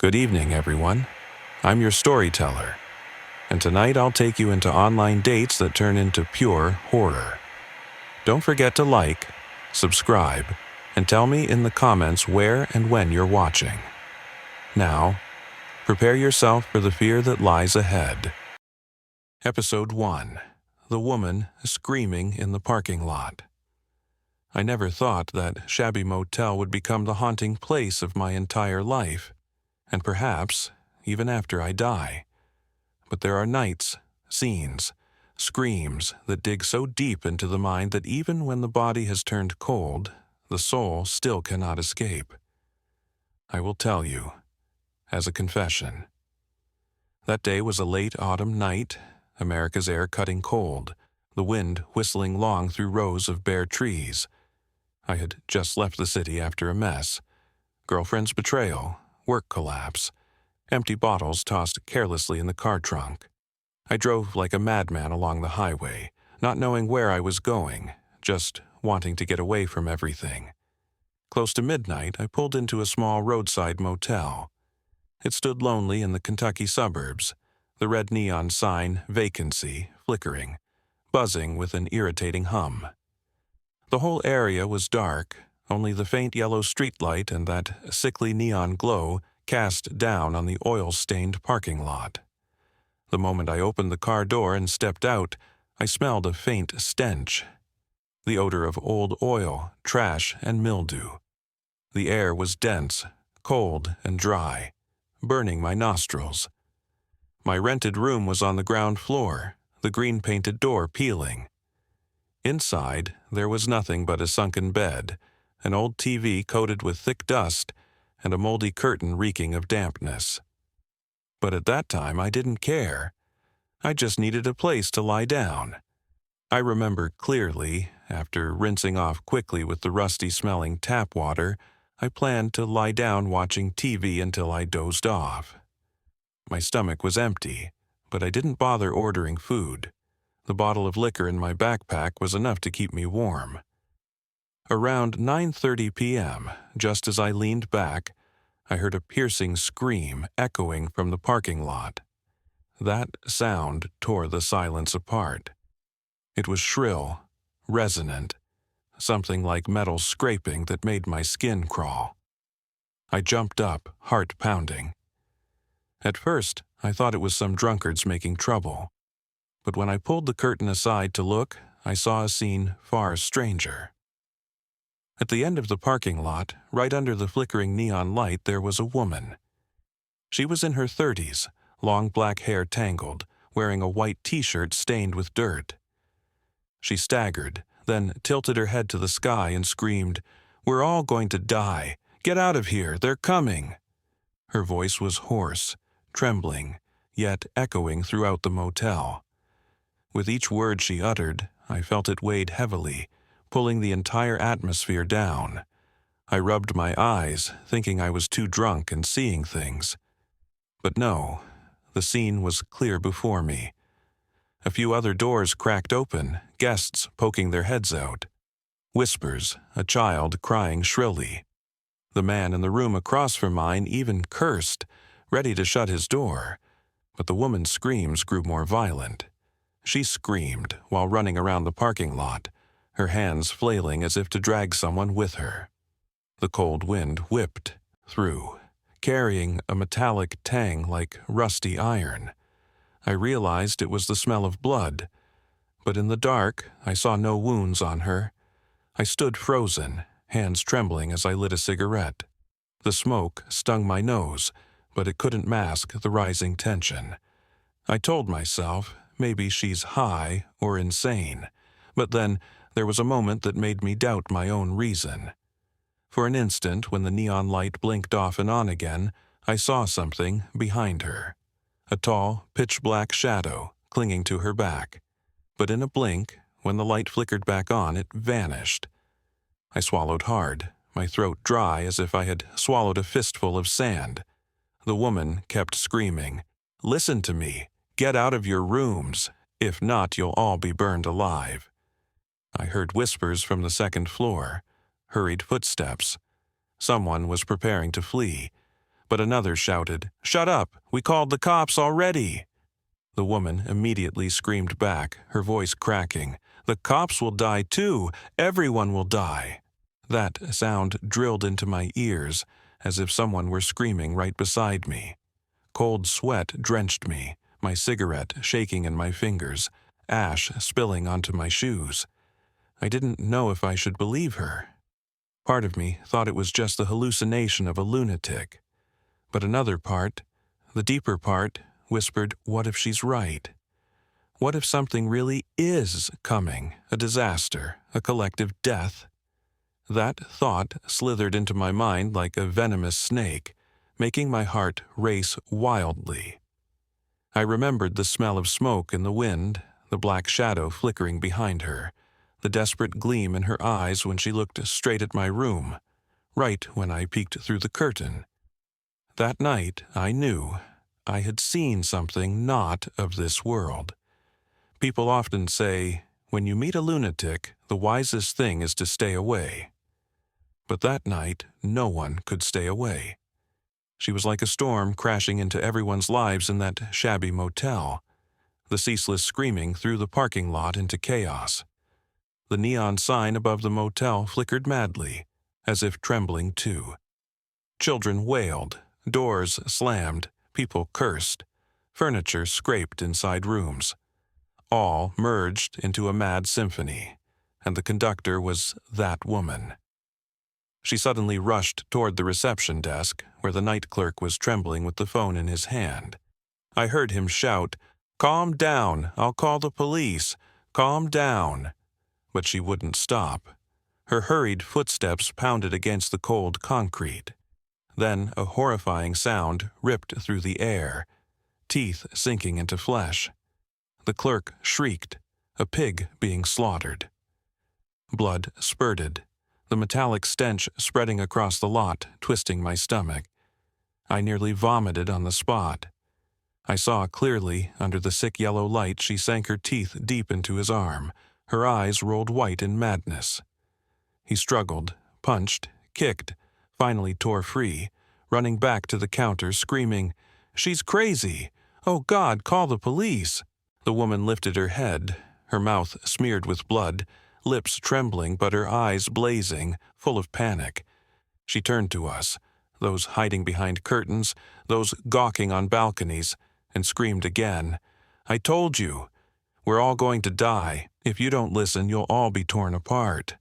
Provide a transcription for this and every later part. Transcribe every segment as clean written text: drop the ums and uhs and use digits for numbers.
Good evening, everyone. I'm your storyteller, and tonight I'll take you into online dates that turn into pure horror. Don't forget to like, subscribe, and tell me in the comments where and when you're watching. Now, prepare yourself for the fear that lies ahead. Episode 1: The Woman Screaming in the Parking Lot. I never thought that shabby motel would become the haunting place of my entire life, and perhaps even after I die. But there are nights, scenes, screams that dig so deep into the mind that even when the body has turned cold, the soul still cannot escape. I will tell you, as a confession. That day was a late autumn night, America's air cutting cold, the wind whistling long through rows of bare trees. I had just left the city after a mess: girlfriend's betrayal, work collapse, empty bottles tossed carelessly in the car trunk. I drove like a madman along the highway, not knowing where I was going, just wanting to get away from everything. Close to midnight, I pulled into a small roadside motel. It stood lonely in the Kentucky suburbs, the red neon sign, vacancy, flickering, buzzing with an irritating hum. The whole area was dark, only the faint yellow streetlight and that sickly neon glow cast down on the oil-stained parking lot. The moment I opened the car door and stepped out, I smelled a faint stench. The odor of old oil, trash, and mildew. The air was dense, cold, and dry, burning my nostrils. My rented room was on the ground floor, the green-painted door peeling. Inside, there was nothing but a sunken bed, an old TV coated with thick dust, and a moldy curtain reeking of dampness. But at that time, I didn't care. I just needed a place to lie down. I remember clearly, after rinsing off quickly with the rusty-smelling tap water, I planned to lie down watching TV until I dozed off. My stomach was empty, but I didn't bother ordering food. The bottle of liquor in my backpack was enough to keep me warm. Around 9:30 p.m., just as I leaned back, I heard a piercing scream echoing from the parking lot. That sound tore the silence apart. It was shrill, resonant, something like metal scraping that made my skin crawl. I jumped up, heart pounding. At first, I thought it was some drunkards making trouble. But when I pulled the curtain aside to look, I saw a scene far stranger. At the end of the parking lot, right under the flickering neon light, there was a woman. She was in her 30s, long black hair tangled, wearing a white t-shirt stained with dirt. She staggered, then tilted her head to the sky and screamed, "We're all going to die! Get out of here! They're coming!" Her voice was hoarse, trembling, yet echoing throughout the motel. With each word she uttered, I felt it weighed heavily, pulling the entire atmosphere down. I rubbed my eyes, thinking I was too drunk and seeing things. But no, the scene was clear before me. A few other doors cracked open, guests poking their heads out. Whispers, a child crying shrilly. The man in the room across from mine even cursed, ready to shut his door. But the woman's screams grew more violent. She screamed while running around the parking lot, her hands flailing as if to drag someone with her. The cold wind whipped through, carrying a metallic tang like rusty iron. I realized it was the smell of blood, but in the dark I saw no wounds on her. I stood frozen, hands trembling as I lit a cigarette. The smoke stung my nose, but it couldn't mask the rising tension. I told myself, maybe she's high or insane, but then there was a moment that made me doubt my own reason. For an instant, when the neon light blinked off and on again, I saw something behind her. A tall, pitch-black shadow clinging to her back. But in a blink, when the light flickered back on, it vanished. I swallowed hard, my throat dry as if I had swallowed a fistful of sand. The woman kept screaming, "Listen to me! Get out of your rooms! If not, you'll all be burned alive." I heard whispers from the second floor, hurried footsteps. Someone was preparing to flee, But another shouted, "Shut up! We called the cops already!" The woman immediately screamed back, her voice cracking, "The cops will die too! Everyone will die!" That sound drilled into my ears, as if someone were screaming right beside me. Cold sweat drenched me, my cigarette shaking in my fingers, ash spilling onto my shoes. I didn't know if I should believe her. Part of me thought it was just the hallucination of a lunatic. But another part, the deeper part, whispered, what if she's right? What if something really is coming, a disaster, a collective death? That thought slithered into my mind like a venomous snake, making my heart race wildly. I remembered the smell of smoke in the wind, the black shadow flickering behind her, the desperate gleam in her eyes when she looked straight at my room, right when I peeked through the curtain. That night, I knew I had seen something not of this world. People often say, when you meet a lunatic, the wisest thing is to stay away. But that night, no one could stay away. She was like a storm crashing into everyone's lives in that shabby motel. The ceaseless screaming threw the parking lot into chaos. The neon sign above the motel flickered madly, as if trembling too. Children wailed, doors slammed, people cursed, furniture scraped inside rooms. All merged into a mad symphony, and the conductor was that woman. She suddenly rushed toward the reception desk, where the night clerk was trembling with the phone in his hand. I heard him shout, "Calm down, I'll call the police. Calm down." But she wouldn't stop. Her hurried footsteps pounded against the cold concrete. Then a horrifying sound ripped through the air, teeth sinking into flesh. The clerk shrieked, a pig being slaughtered. Blood spurted, the metallic stench spreading across the lot, twisting my stomach. I nearly vomited on the spot. I saw clearly, under the sick yellow light, she sank her teeth deep into his arm. Her eyes rolled white in madness. He struggled, punched, kicked, finally tore free, running back to the counter, screaming, "She's crazy! Oh God, call the police!" The woman lifted her head, her mouth smeared with blood, lips trembling but her eyes blazing, full of panic. She turned to us, those hiding behind curtains, those gawking on balconies, and screamed again, "I told you! We're all going to die. If you don't listen, you'll all be torn apart."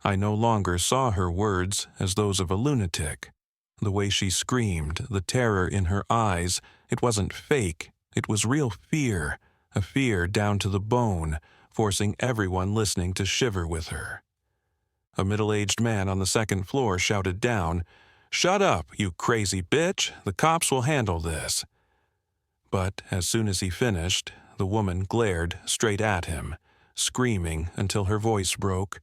I no longer saw her words as those of a lunatic. The way she screamed, the terror in her eyes, it wasn't fake. It was real fear, a fear down to the bone, forcing everyone listening to shiver with her. A middle-aged man on the second floor shouted down, "Shut up, you crazy bitch! The cops will handle this." But as soon as he finished, the woman glared straight at him, screaming until her voice broke,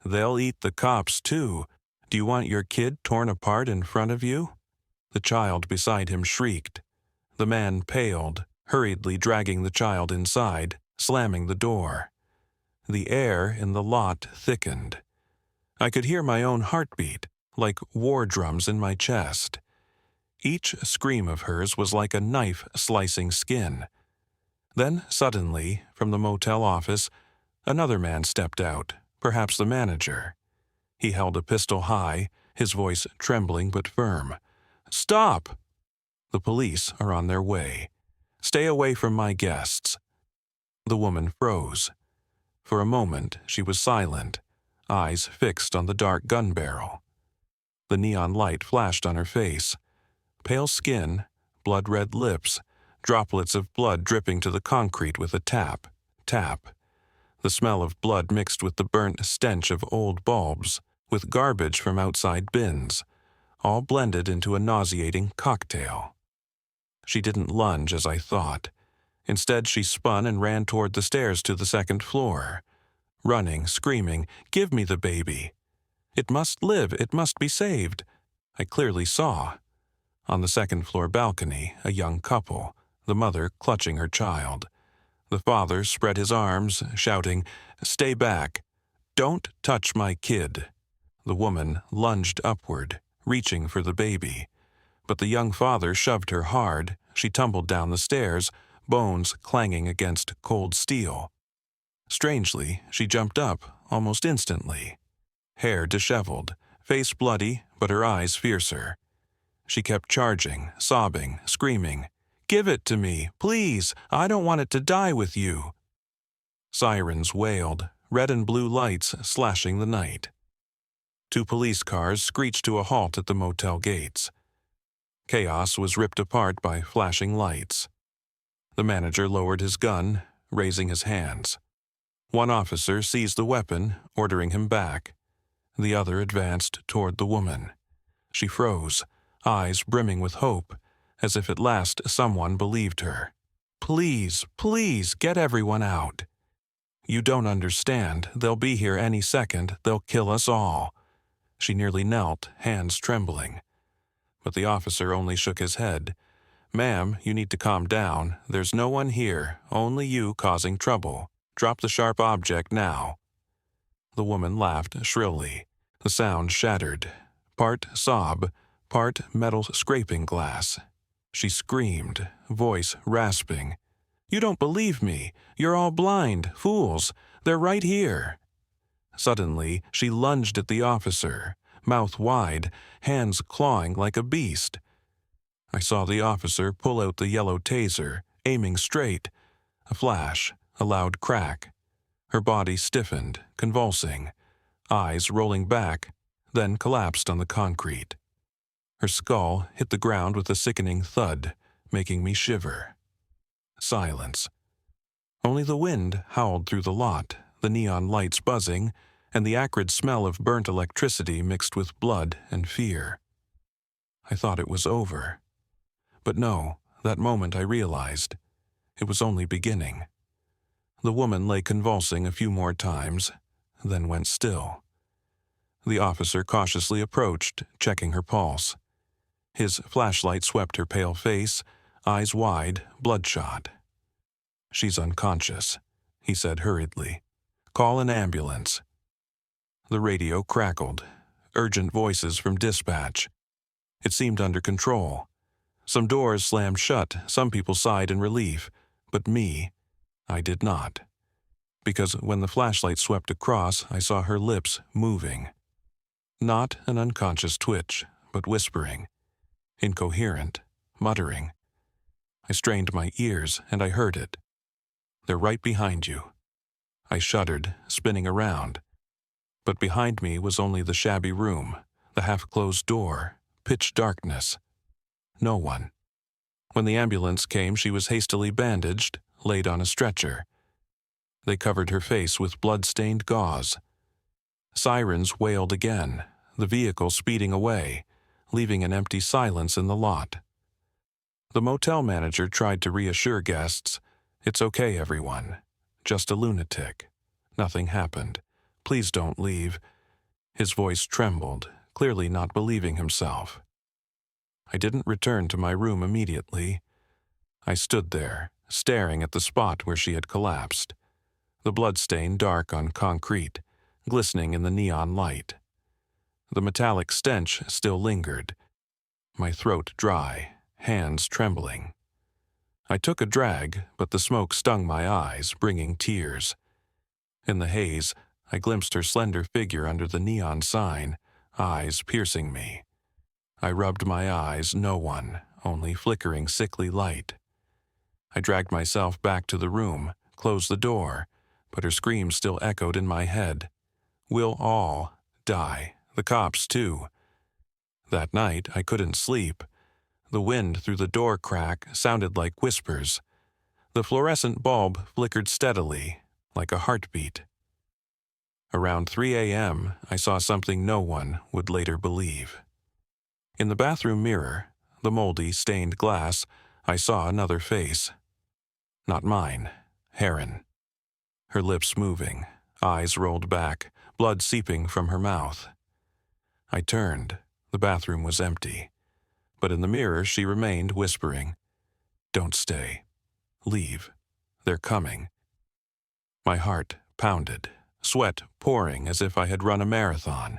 "They'll eat the cops too. Do you want your kid torn apart in front of you?" The child beside him shrieked. The man paled, hurriedly dragging the child inside, slamming the door. The air in the lot thickened. I could hear my own heartbeat, like war drums in my chest. Each scream of hers was like a knife slicing skin. Then, suddenly, from the motel office, another man stepped out, perhaps the manager. He held a pistol high, his voice trembling but firm. "Stop! The police are on their way. Stay away from my guests." The woman froze. For a moment, she was silent, eyes fixed on the dark gun barrel. The neon light flashed on her face. Pale skin, blood-red lips, droplets of blood dripping to the concrete with a tap, tap. The smell of blood mixed with the burnt stench of old bulbs, with garbage from outside bins, all blended into a nauseating cocktail. She didn't lunge as I thought. Instead, she spun and ran toward the stairs to the second floor, running, screaming, "Give me the baby! It must live, it must be saved!" I clearly saw. On the second floor balcony, a young couple, the mother clutching her child. The father spread his arms, shouting, "Stay back! Don't touch my kid!" The woman lunged upward, reaching for the baby. But the young father shoved her hard. She tumbled down the stairs, bones clanging against cold steel. Strangely, she jumped up almost instantly. Hair disheveled, face bloody, but her eyes fiercer. She kept charging, sobbing, screaming, "Give it to me, please! I don't want it to die with you!" Sirens wailed, red and blue lights slashing the night. 2 police cars screeched to a halt at the motel gates. Chaos was ripped apart by flashing lights. The manager lowered his gun, raising his hands. One officer seized the weapon, ordering him back. The other advanced toward the woman. She froze, eyes brimming with hope, as if at last someone believed her. "Please, please, get everyone out." "You don't understand. They'll be here any second. They'll kill us all." She nearly knelt, hands trembling. But the officer only shook his head. "Ma'am, you need to calm down. There's no one here, only you causing trouble. Drop the sharp object now." The woman laughed shrilly. The sound shattered, part sob, part metal scraping glass. She screamed, voice rasping. "You don't believe me. You're all blind, fools. They're right here." Suddenly, she lunged at the officer, mouth wide, hands clawing like a beast. I saw the officer pull out the yellow taser, aiming straight. A flash, a loud crack. Her body stiffened, convulsing, eyes rolling back, then collapsed on the concrete. Her skull hit the ground with a sickening thud, making me shiver. Silence. Only the wind howled through the lot, the neon lights buzzing, and the acrid smell of burnt electricity mixed with blood and fear. I thought it was over. But no, that moment I realized. It was only beginning. The woman lay convulsing a few more times, then went still. The officer cautiously approached, checking her pulse. His flashlight swept her pale face, eyes wide, bloodshot. "She's unconscious," he said hurriedly. "Call an ambulance." The radio crackled. Urgent voices from dispatch. It seemed under control. Some doors slammed shut, some people sighed in relief, but me, I did not. Because when the flashlight swept across, I saw her lips moving. Not an unconscious twitch, but whispering. Incoherent, muttering. I strained my ears, and I heard it. "They're right behind you." I shuddered, spinning around. But behind me was only the shabby room, the half-closed door, pitch darkness. No one. When the ambulance came, she was hastily bandaged, laid on a stretcher. They covered her face with blood-stained gauze. Sirens wailed again, the vehicle speeding away, leaving an empty silence in the lot. The motel manager tried to reassure guests. "It's okay, everyone. Just a lunatic. Nothing happened. Please don't leave." His voice trembled, clearly not believing himself. I didn't return to my room immediately. I stood there, staring at the spot where she had collapsed. The bloodstain dark on concrete, glistening in the neon light. The metallic stench still lingered. My throat dry, hands trembling. I took a drag, but the smoke stung my eyes, bringing tears. In the haze, I glimpsed her slender figure under the neon sign, eyes piercing me. I rubbed my eyes, no one, only flickering sickly light. I dragged myself back to the room, closed the door, but her scream still echoed in my head. "We'll all die, the cops too." That night I couldn't sleep. The wind through the door crack sounded like whispers. The fluorescent bulb flickered steadily, like a heartbeat. Around 3 a.m., I saw something no one would later believe. In the bathroom mirror, the moldy, stained glass, I saw another face. Not mine, Heron. Her lips moving, eyes rolled back, blood seeping from her mouth. I turned. The bathroom was empty. But in the mirror she remained, whispering, "Don't stay. Leave. They're coming." My heart pounded, sweat pouring as if I had run a marathon.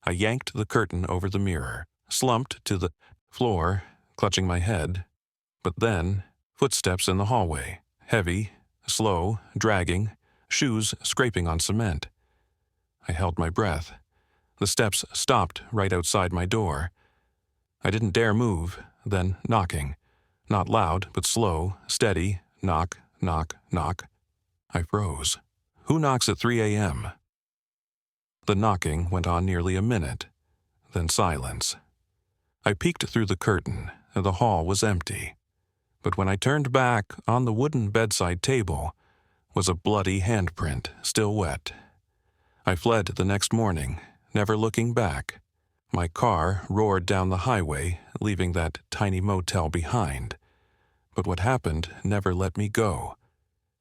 I yanked the curtain over the mirror, slumped to the Floor, clutching my head, but then footsteps in the hallway, heavy, slow, dragging, shoes scraping on cement. I held my breath. The steps stopped right outside my door. I didn't dare move, then knocking. Not loud, but slow, steady, knock, knock, knock. I froze. Who knocks at 3 a.m.? The knocking went on nearly a minute, then silence. I peeked through the curtain, and the hall was empty. But when I turned back, on the wooden bedside table was a bloody handprint, still wet. I fled the next morning, never looking back. My car roared down the highway, leaving that tiny motel behind. But what happened never let me go.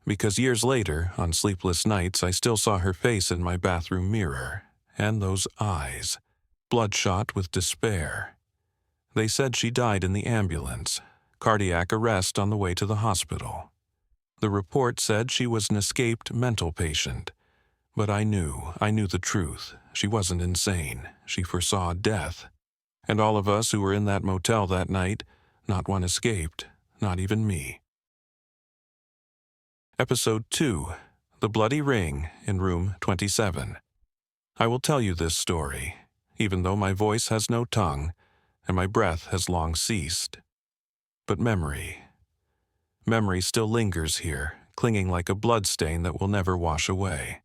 Because years later, on sleepless nights, I still saw her face in my bathroom mirror, and those eyes, bloodshot with despair. They said she died in the ambulance, cardiac arrest on the way to the hospital. The report said she was an escaped mental patient. But I knew the truth. She wasn't insane. She foresaw death. And all of us who were in that motel that night, not one escaped, not even me. Episode 2, The Bloody Ring in Room 27. I will tell you this story, even though my voice has no tongue and my breath has long ceased. But memory still lingers here, clinging like a bloodstain that will never wash away.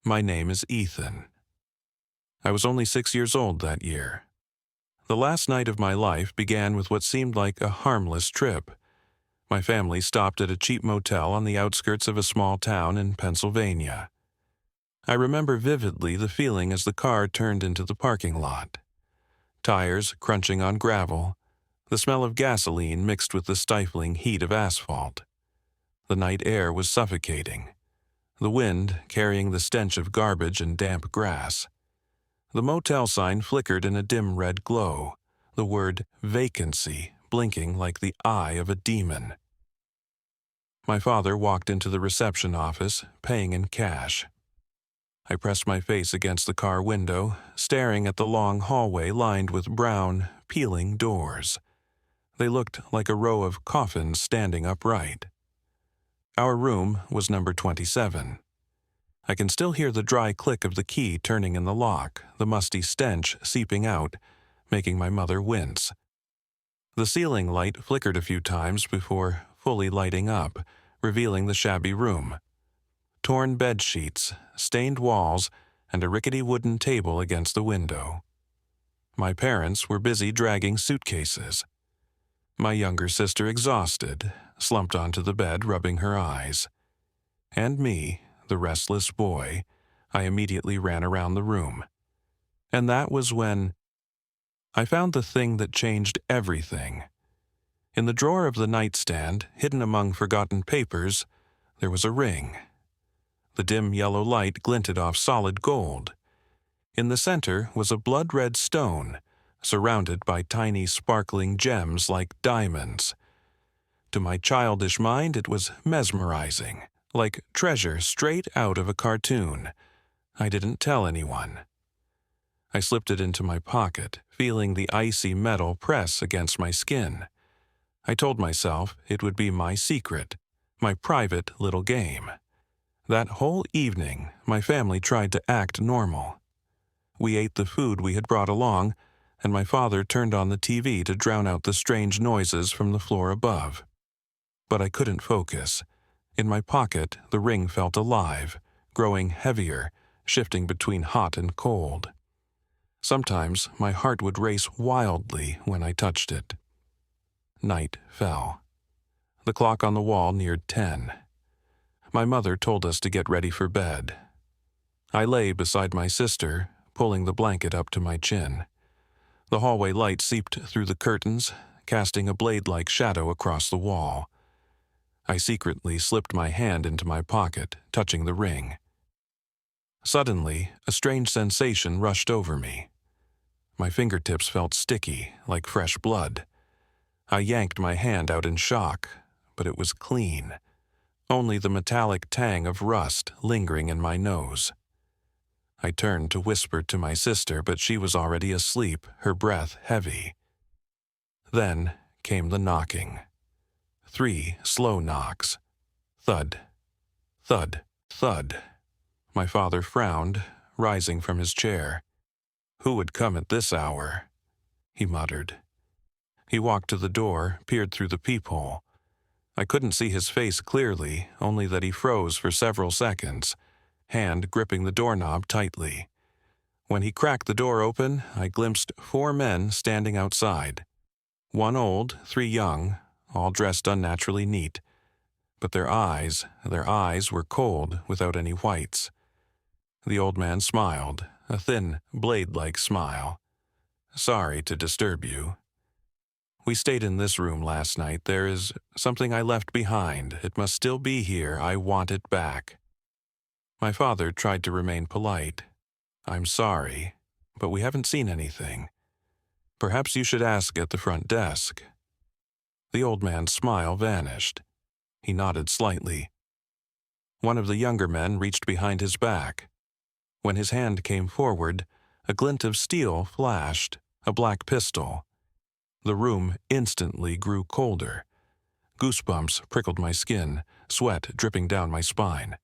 My name is Ethan. I was only 6 years old that year. The last night of my life began with what seemed like a harmless trip. My family stopped at a cheap motel on the outskirts of a small town in Pennsylvania. I remember vividly the feeling as the car turned into the parking lot. Tires crunching on gravel, the smell of gasoline mixed with the stifling heat of asphalt. The night air was suffocating. The wind carrying the stench of garbage and damp grass. The motel sign flickered in a dim red glow, the word vacancy blinking like the eye of a demon. My father walked into the reception office, paying in cash. I pressed my face against the car window, staring at the long hallway lined with brown, peeling doors. They looked like a row of coffins standing upright. Our room was number 27. I can still hear the dry click of the key turning in the lock, the musty stench seeping out, making my mother wince. The ceiling light flickered a few times before fully lighting up, revealing the shabby room. Torn bed sheets, stained walls, and a rickety wooden table against the window. My parents were busy dragging suitcases. My younger sister, exhausted, slumped onto the bed, rubbing her eyes. And me, the restless boy, I immediately ran around the room. And that was when I found the thing that changed everything. In the drawer of the nightstand, hidden among forgotten papers, there was a ring. The dim yellow light glinted off solid gold. In the center was a blood-red stone, surrounded by tiny sparkling gems like diamonds. To my childish mind, it was mesmerizing, like treasure straight out of a cartoon. I didn't tell anyone. I slipped it into my pocket, feeling the icy metal press against my skin. I told myself it would be my secret, my private little game. That whole evening, my family tried to act normal. We ate the food we had brought along, and my father turned on the TV to drown out the strange noises from the floor above. But I couldn't focus. In my pocket, the ring felt alive, growing heavier, shifting between hot and cold. Sometimes my heart would race wildly when I touched it. Night fell. The clock on the wall neared 10. My mother told us to get ready for bed. I lay beside my sister, pulling the blanket up to my chin. The hallway light seeped through the curtains, casting a blade-like shadow across the wall. I secretly slipped my hand into my pocket, touching the ring. Suddenly, a strange sensation rushed over me. My fingertips felt sticky, like fresh blood. I yanked my hand out in shock, but it was clean. Only the metallic tang of rust lingering in my nose. I turned to whisper to my sister, but she was already asleep, her breath heavy. Then came the knocking. 3 slow knocks. Thud, thud, thud. My father frowned, rising from his chair. Who would come at this hour? He muttered. He walked to the door, peered through the peephole. I couldn't see his face clearly, only that he froze for several seconds, hand gripping the doorknob tightly. When he cracked the door open, I glimpsed 4 men standing outside. 1 old, 3 young, all dressed unnaturally neat. But their eyes were cold without any whites. The old man smiled, a thin, blade-like smile. Sorry to disturb you. We stayed in this room last night. There is something I left behind. It must still be here. I want it back. My father tried to remain polite. I'm sorry, but we haven't seen anything. Perhaps you should ask at the front desk. The old man's smile vanished. He nodded slightly. One of the younger men reached behind his back. When his hand came forward, a glint of steel flashed, a black pistol. The room instantly grew colder. Goosebumps prickled my skin, sweat dripping down my spine.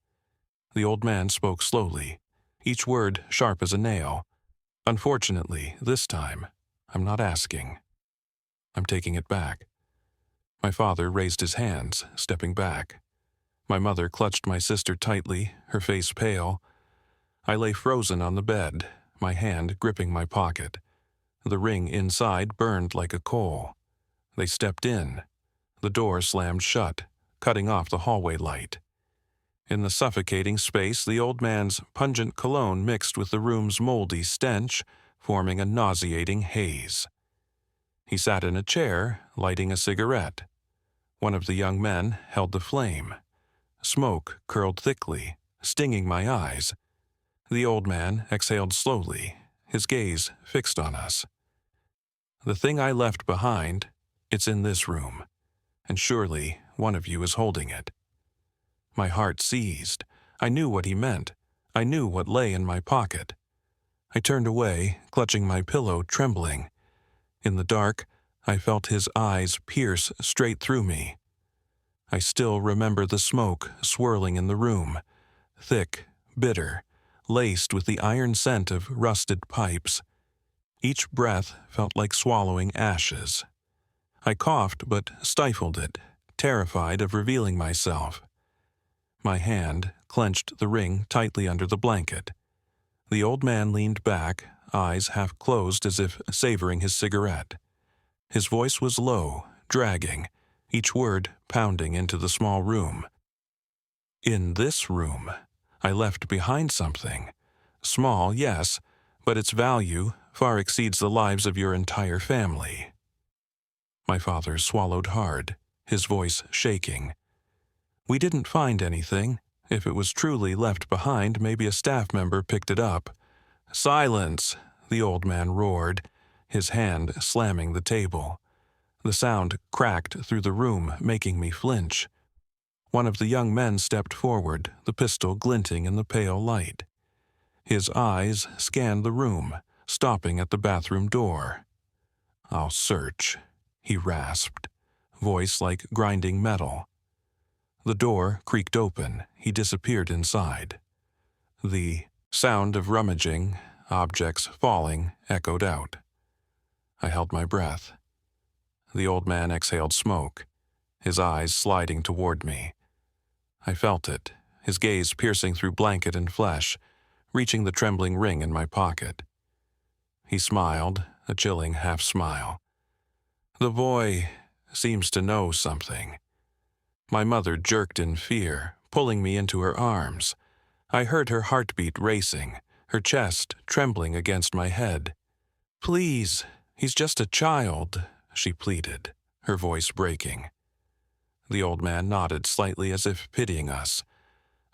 The old man spoke slowly, each word sharp as a nail. Unfortunately, this time, I'm not asking. I'm taking it back. My father raised his hands, stepping back. My mother clutched my sister tightly, her face pale. I lay frozen on the bed, my hand gripping my pocket. The ring inside burned like a coal. They stepped in. The door slammed shut, cutting off the hallway light. In the suffocating space, the old man's pungent cologne mixed with the room's moldy stench, forming a nauseating haze. He sat in a chair, lighting a cigarette. One of the young men held the flame. Smoke curled thickly, stinging my eyes. The old man exhaled slowly, his gaze fixed on us. The thing I left behind, it's in this room, and surely one of you is holding it. My heart seized. I knew what he meant. I knew what lay in my pocket. I turned away, clutching my pillow, trembling. In the dark, I felt his eyes pierce straight through me. I still remember the smoke swirling in the room, thick, bitter, laced with the iron scent of rusted pipes. Each breath felt like swallowing ashes. I coughed but stifled it, terrified of revealing myself. My hand clenched the ring tightly under the blanket. The old man leaned back, eyes half closed as if savoring his cigarette. His voice was low, dragging, each word pounding into the small room. In this room, I left behind something. Small, yes, but its value far exceeds the lives of your entire family. My father swallowed hard, his voice shaking. We didn't find anything. If it was truly left behind, maybe a staff member picked it up. Silence, the old man roared, his hand slamming the table. The sound cracked through the room, making me flinch. One of the young men stepped forward, the pistol glinting in the pale light. His eyes scanned the room, stopping at the bathroom door. I'll search, he rasped, voice like grinding metal. The door creaked open. He disappeared inside. The sound of rummaging, objects falling, echoed out. I held my breath. The old man exhaled smoke, his eyes sliding toward me. I felt it, his gaze piercing through blanket and flesh, reaching the trembling ring in my pocket. He smiled, a chilling half-smile. The boy seems to know something. My mother jerked in fear, pulling me into her arms. I heard her heartbeat racing, her chest trembling against my head. Please, he's just a child, she pleaded, her voice breaking. The old man nodded slightly as if pitying us.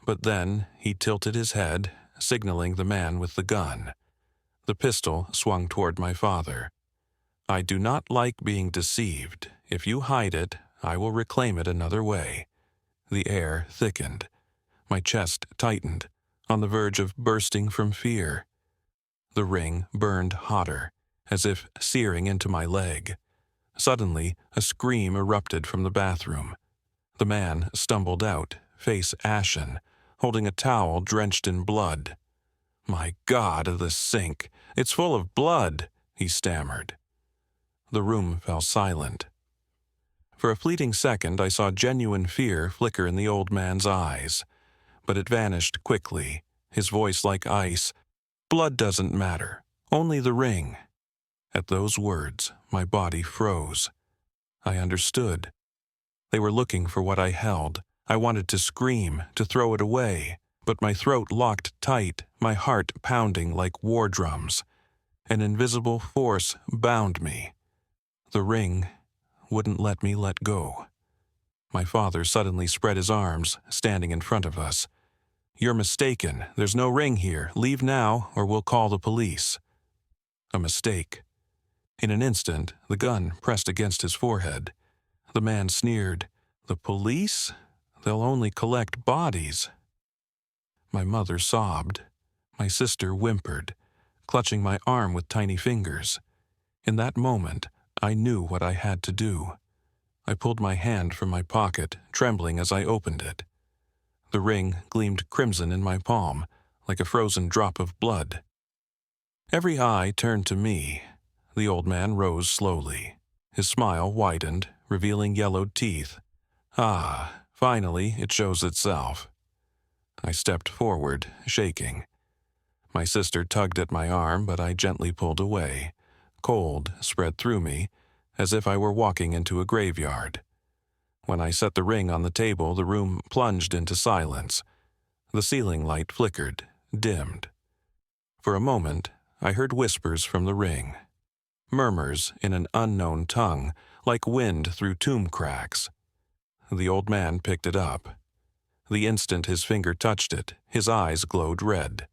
But then he tilted his head, signaling the man with the gun. The pistol swung toward my father. I do not like being deceived. If you hide it, I will reclaim it another way. The air thickened. My chest tightened, on the verge of bursting from fear. The ring burned hotter, as if searing into my leg. Suddenly, a scream erupted from the bathroom. The man stumbled out, face ashen, holding a towel drenched in blood. "My God, the sink! It's full of blood!" he stammered. The room fell silent. For a fleeting second, I saw genuine fear flicker in the old man's eyes, but it vanished quickly, his voice like ice. "Blood doesn't matter, only the ring." At those words, my body froze. I understood. They were looking for what I held. I wanted to scream, to throw it away, but my throat locked tight, my heart pounding like war drums. An invisible force bound me. The ring wouldn't let me let go. My father suddenly spread his arms, standing in front of us. "You're mistaken. There's no ring here. Leave now, or we'll call the police." A mistake. In an instant, the gun pressed against his forehead. The man sneered, "The police? They'll only collect bodies." My mother sobbed. My sister whimpered, clutching my arm with tiny fingers. In that moment, I knew what I had to do. I pulled my hand from my pocket, trembling as I opened it. The ring gleamed crimson in my palm, like a frozen drop of blood. Every eye turned to me. The old man rose slowly. His smile widened, revealing yellowed teeth. "Ah, finally it shows itself." I stepped forward, shaking. My sister tugged at my arm, but I gently pulled away. Cold spread through me, as if I were walking into a graveyard. When I set the ring on the table, the room plunged into silence. The ceiling light flickered, dimmed. For a moment, I heard whispers from the ring. Murmurs in an unknown tongue, like wind through tomb cracks. The old man picked it up. The instant his finger touched it, his eyes glowed red.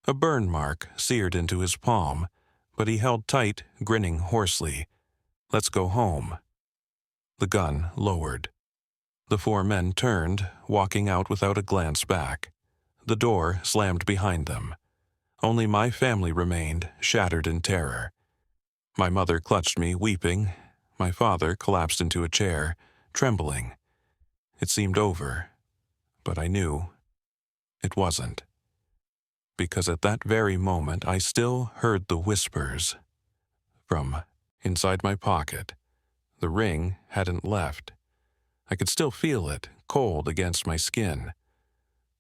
A burn mark seared into his palm, but he held tight, grinning hoarsely. "Let's go home." The gun lowered. The four men turned, walking out without a glance back. The door slammed behind them. Only my family remained, shattered in terror. My mother clutched me, weeping. My father collapsed into a chair, trembling. It seemed over, but I knew it wasn't. Because at that very moment I still heard the whispers. From inside my pocket, the ring hadn't left. I could still feel it, cold against my skin.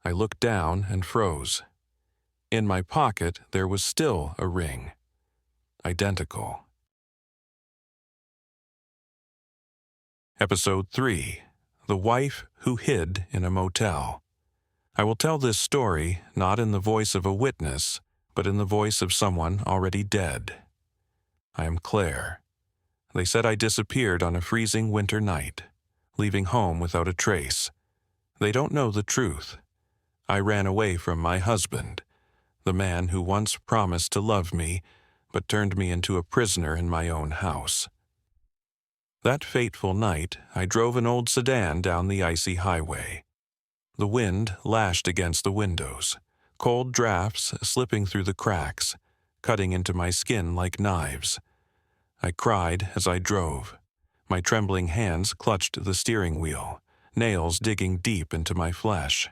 I looked down and froze. In my pocket there was still a ring. Identical. Episode 3. The Wife Who Hid in a Motel. I will tell this story not in the voice of a witness, but in the voice of someone already dead. I am Claire. They said I disappeared on a freezing winter night, leaving home without a trace. They don't know the truth. I ran away from my husband, the man who once promised to love me, but turned me into a prisoner in my own house. That fateful night, I drove an old sedan down the icy highway. The wind lashed against the windows, cold drafts slipping through the cracks, cutting into my skin like knives. I cried as I drove. My trembling hands clutched the steering wheel, nails digging deep into my flesh.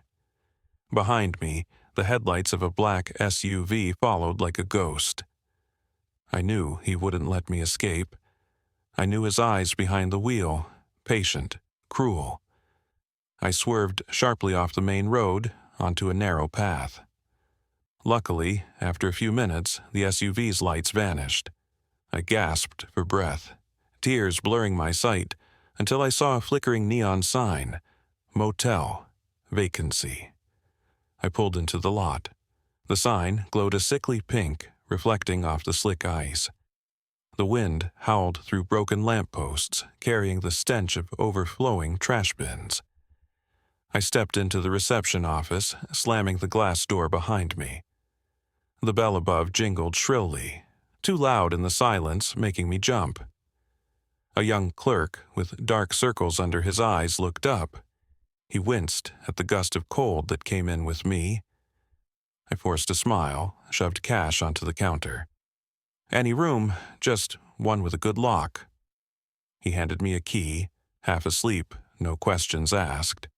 Behind me, the headlights of a black SUV followed like a ghost. I knew he wouldn't let me escape. I knew his eyes behind the wheel, patient, cruel. I swerved sharply off the main road onto a narrow path. Luckily, after a few minutes, the SUV's lights vanished. I gasped for breath, tears blurring my sight, until I saw a flickering neon sign, Motel, vacancy. I pulled into the lot. The sign glowed a sickly pink, reflecting off the slick ice. The wind howled through broken lampposts, carrying the stench of overflowing trash bins. I stepped into the reception office, slamming the glass door behind me. The bell above jingled shrilly, too loud in the silence, making me jump. A young clerk with dark circles under his eyes looked up. He winced at the gust of cold that came in with me. I forced a smile, shoved cash onto the counter. "Any room, just one with a good lock." He handed me a key, half asleep, no questions asked.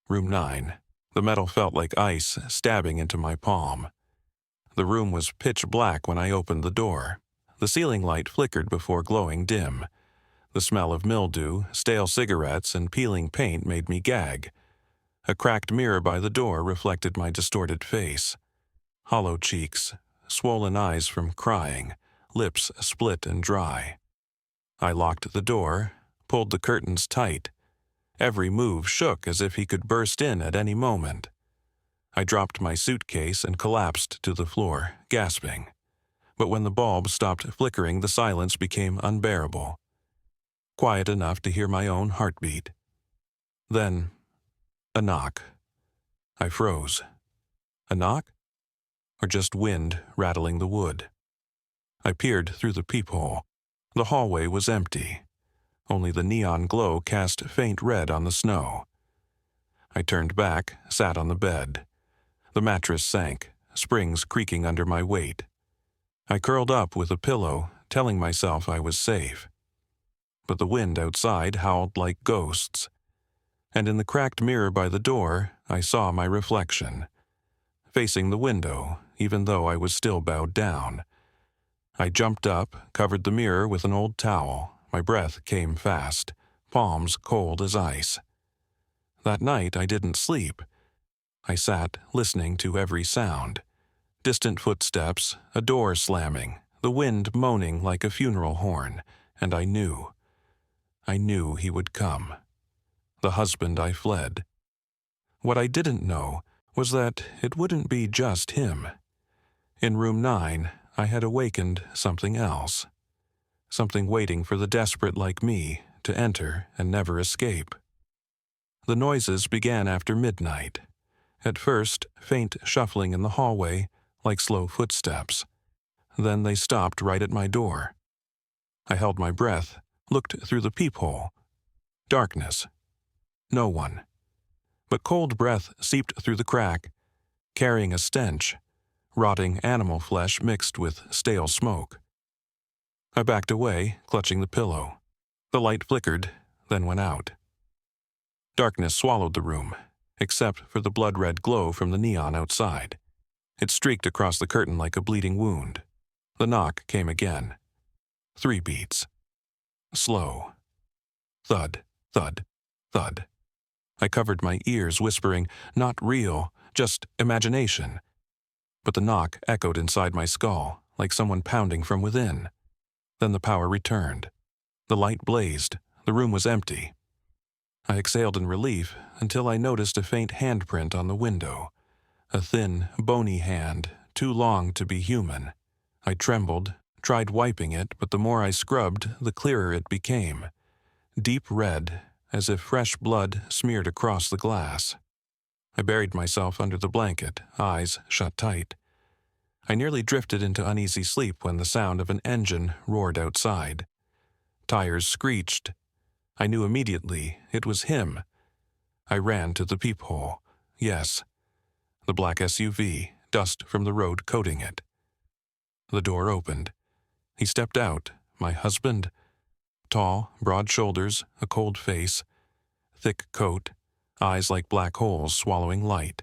Room 9. The metal felt like ice stabbing into my palm. The room was pitch black when I opened the door. The ceiling light flickered before glowing dim. The smell of mildew, stale cigarettes, and peeling paint made me gag. A cracked mirror by the door reflected my distorted face. Hollow cheeks, swollen eyes from crying, lips split and dry. I locked the door, pulled the curtains tight. Every move shook as if he could burst in at any moment. I dropped my suitcase and collapsed to the floor, gasping. But when the bulb stopped flickering, the silence became unbearable. Quiet enough to hear my own heartbeat. Then, a knock. I froze. A knock? Or just wind rattling the wood? I peered through the peephole. The hallway was empty. Only the neon glow cast faint red on the snow. I turned back, sat on the bed. The mattress sank, springs creaking under my weight. I curled up with a pillow, telling myself I was safe. But the wind outside howled like ghosts. And in the cracked mirror by the door, I saw my reflection. Facing the window, even though I was still bowed down. I jumped up, covered the mirror with an old towel. My breath came fast, palms cold as ice. That night I didn't sleep. I sat, listening to every sound. Distant footsteps, a door slamming, the wind moaning like a funeral horn, and I knew he would come. The husband I fled. What I didn't know was that it wouldn't be just him. In room 9, I had awakened something else. Something waiting for the desperate like me to enter and never escape. The noises began after midnight. At first, faint shuffling in the hallway, like slow footsteps. Then they stopped right at my door. I held my breath, looked through the peephole. Darkness. No one. But cold breath seeped through the crack, carrying a stench, rotting animal flesh mixed with stale smoke. I backed away, clutching the pillow. The light flickered, then went out. Darkness swallowed the room, except for the blood-red glow from the neon outside. It streaked across the curtain like a bleeding wound. The knock came again. 3 beats. Slow. Thud, thud, thud. I covered my ears, whispering, "Not real, just imagination." But the knock echoed inside my skull, like someone pounding from within. Then the power returned. The light blazed. The room was empty. I exhaled in relief until I noticed a faint handprint on the window. A thin, bony hand, too long to be human. I trembled, tried wiping it, but the more I scrubbed, the clearer it became. Deep red, as if fresh blood smeared across the glass. I buried myself under the blanket, eyes shut tight. I nearly drifted into uneasy sleep when the sound of an engine roared outside. Tires screeched. I knew immediately it was him. I ran to the peephole. Yes. The black SUV, dust from the road coating it. The door opened. He stepped out, my husband. Tall, broad shoulders, a cold face, thick coat, eyes like black holes swallowing light.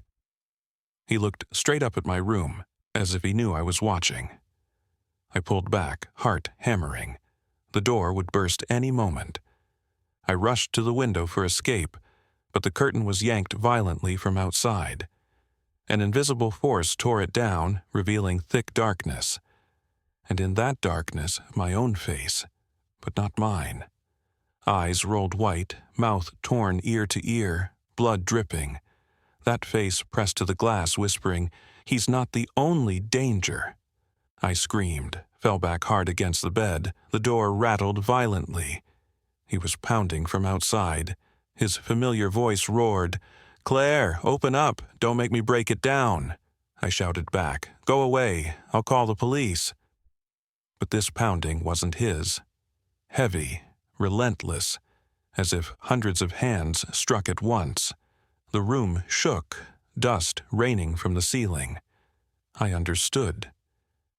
He looked straight up at my room, as if he knew I was watching. I pulled back, heart hammering. The door would burst any moment. I rushed to the window for escape, but the curtain was yanked violently from outside. An invisible force tore it down, revealing thick darkness. And in that darkness, my own face, but not mine. Eyes rolled white, mouth torn ear to ear, blood dripping. That face pressed to the glass, whispering, "He's not the only danger." I screamed, fell back hard against the bed. The door rattled violently. He was pounding from outside. His familiar voice roared, "Claire, open up! Don't make me break it down!" I shouted back, "Go away! I'll call the police!" But this pounding wasn't his. Heavy, relentless, as if hundreds of hands struck at once. The room shook, dust raining from the ceiling. I understood.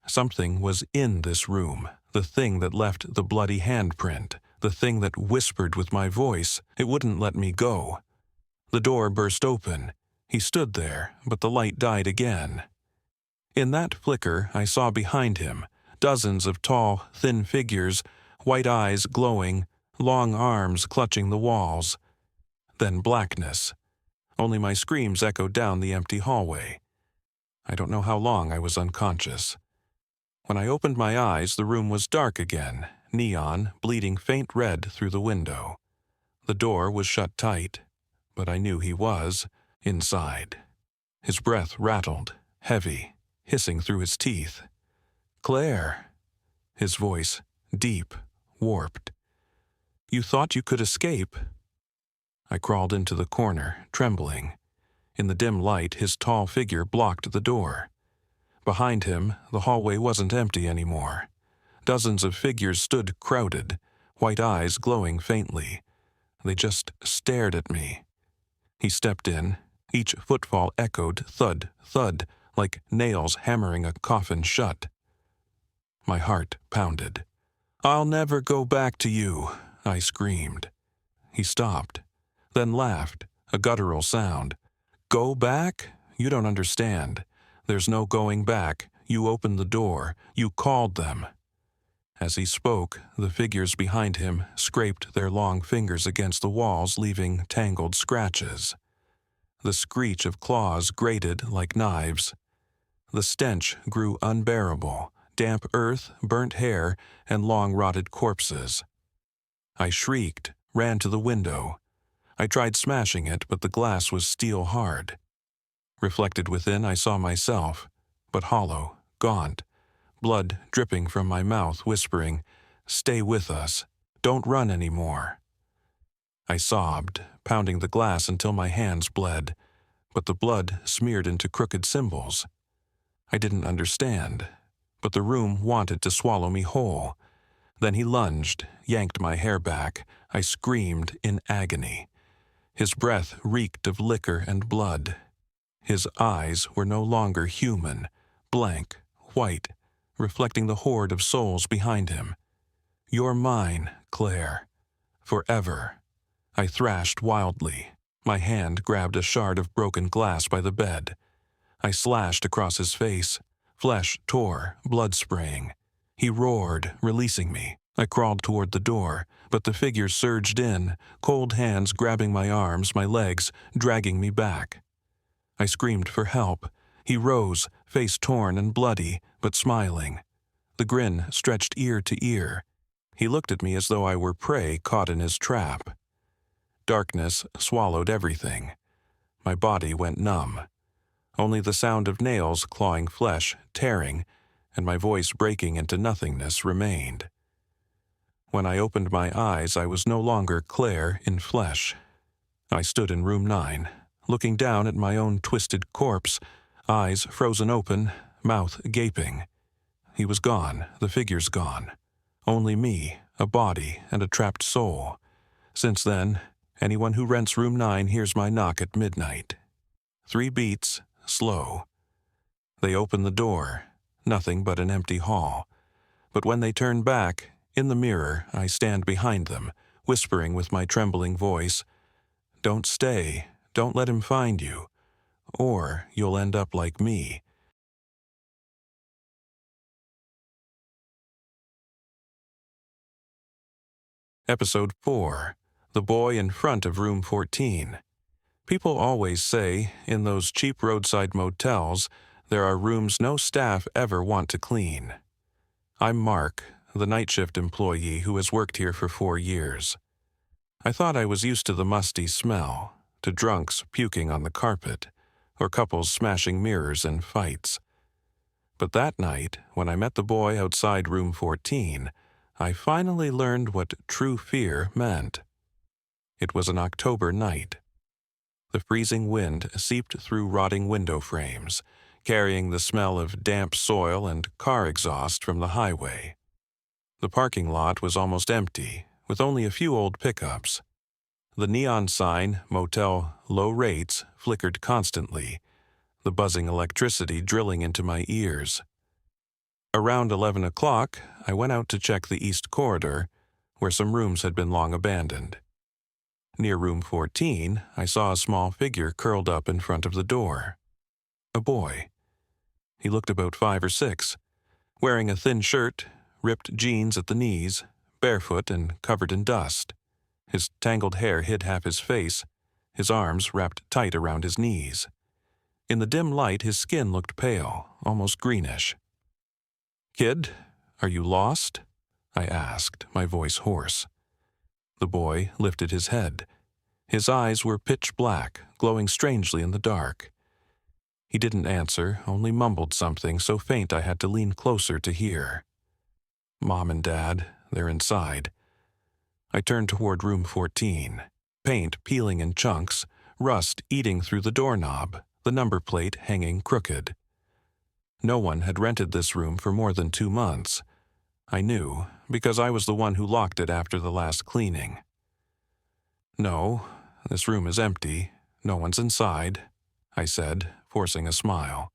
Something was in this room, the thing that left the bloody handprint, The thing that whispered with my voice, it wouldn't let me go. The door burst open. He stood there, but the light died again. In that flicker, I saw behind him dozens of tall, thin figures, white eyes glowing, long arms clutching the walls. Then blackness. Only my screams echoed down the empty hallway. I don't know how long I was unconscious. When I opened my eyes, the room was dark again, neon bleeding faint red through the window. The door was shut tight, but I knew he was inside. His breath rattled, heavy, hissing through his teeth. "Claire." His voice, deep, warped. "You thought you could escape?" I crawled into the corner, trembling. In the dim light, his tall figure blocked the door. Behind him, the hallway wasn't empty anymore. Dozens of figures stood crowded, white eyes glowing faintly. They just stared at me. He stepped in. Each footfall echoed thud, thud, like nails hammering a coffin shut. My heart pounded. "I'll never go back to you," I screamed. He stopped, then laughed, a guttural sound. "Go back? You don't understand. There's no going back. You opened the door. You called them." As he spoke, the figures behind him scraped their long fingers against the walls, leaving tangled scratches. The screech of claws grated like knives. The stench grew unbearable, damp earth, burnt hair, and long-rotted corpses. I shrieked, ran to the window. I tried smashing it, but the glass was steel-hard. Reflected within, I saw myself, but hollow, gaunt, blood dripping from my mouth, whispering, "Stay with us. Don't run anymore." I sobbed, pounding the glass until my hands bled, but the blood smeared into crooked symbols. I didn't understand, but the room wanted to swallow me whole. Then he lunged, yanked my hair back. I screamed in agony. His breath reeked of liquor and blood. His eyes were no longer human, blank, white, reflecting the horde of souls behind him. "You're mine, Claire. Forever." I thrashed wildly. My hand grabbed a shard of broken glass by the bed. I slashed across his face. Flesh tore, blood spraying. He roared, releasing me. I crawled toward the door, but the figure surged in, cold hands grabbing my arms, my legs, dragging me back. I screamed for help. He rose, face torn and bloody, but smiling. The grin stretched ear to ear. He looked at me as though I were prey caught in his trap. Darkness swallowed everything. My body went numb. Only the sound of nails clawing flesh, tearing, and my voice breaking into nothingness remained. When I opened my eyes, I was no longer Claire in flesh. I stood in room 9, looking down at my own twisted corpse, eyes frozen open, mouth gaping. He was gone, the figures gone. Only me, a body, and a trapped soul. Since then, anyone who rents room 9 hears my knock at midnight. 3 beats, slow. They open the door, nothing but an empty hall. But when they turn back, in the mirror, I stand behind them, whispering with my trembling voice, "Don't stay, don't let him find you, or you'll end up like me." Episode 4. The Boy in Front of Room 14. People always say, in those cheap roadside motels, there are rooms no staff ever want to clean. I'm Mark, the night shift employee who has worked here for 4 years. I thought I was used to the musty smell, to drunks puking on the carpet, or couples smashing mirrors in fights. But that night, when I met the boy outside room 14, I finally learned what true fear meant. It was an October night. The freezing wind seeped through rotting window frames, carrying the smell of damp soil and car exhaust from the highway. The parking lot was almost empty, with only a few old pickups. The neon sign, Motel Low Rates, flickered constantly, the buzzing electricity drilling into my ears. Around 11 o'clock, I went out to check the east corridor, where some rooms had been long abandoned. Near room 14, I saw a small figure curled up in front of the door. A boy. He looked about 5 or 6, wearing a thin shirt, ripped jeans at the knees, barefoot and covered in dust. His tangled hair hid half his face, his arms wrapped tight around his knees. In the dim light, his skin looked pale, almost greenish. "Kid, are you lost?" I asked, my voice hoarse. The boy lifted his head. His eyes were pitch black, glowing strangely in the dark. He didn't answer, only mumbled something so faint I had to lean closer to hear. "Mom and Dad, they're inside." I turned toward room 14, paint peeling in chunks, rust eating through the doorknob, the number plate hanging crooked. No one had rented this room for more than 2 months. I knew, because I was the one who locked it after the last cleaning. "No, this room is empty. No one's inside," I said, forcing a smile.